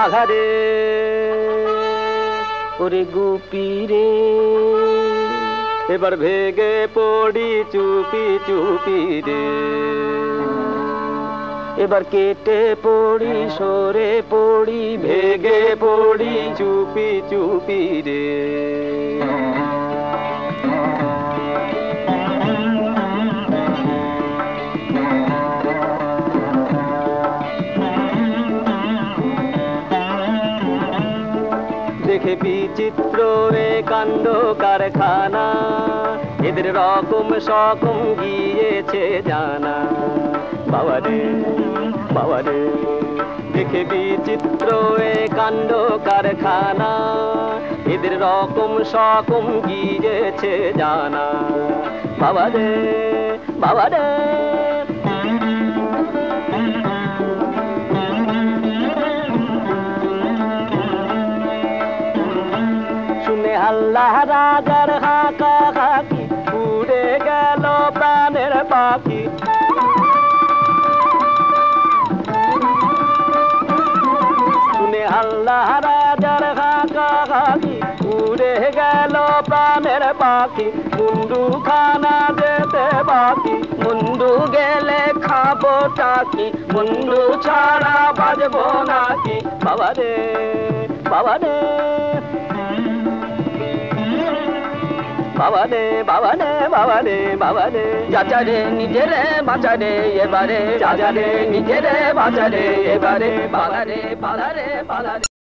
বাঘারে ওরে গুপি রে এবার ভেগে পড়ি চুপি চুপি রে এবার কেটে পড়ি সরে পড়ি ভেগে পড়ি চুপি চুপি রে দেখে বিচিত্র এ কাণ্ড কারখানা এদের রকম সকম গিয়েছে জানা বাবারে বাবারে দেখে বিচিত্র এ কাণ্ড কারখানা এদের রকম সকম গিয়েছে জানা বাবারে বাবারে শুনে আল্লাহ রাজার হাঁকা হাঁকি উড়ে গেল প্রাণের পাখি শুনে আল্লাহ রাজার হাঁকা হাঁকি উড়ে গেল প্রাণের পাখি মুন্ডু খানা যেতে বাকি মুন্ডু গেলে খাবো টাকি মুন্ডু ছাড়া বাজবো নাকি বাবারে বাবারে বাবারে বাবারে বাবারে বাবারে চাচারে নিজেরে বাঁচারে এবারে চাচারে নিজেরে বাঁচারে এবারে পালারে পালারে পালারে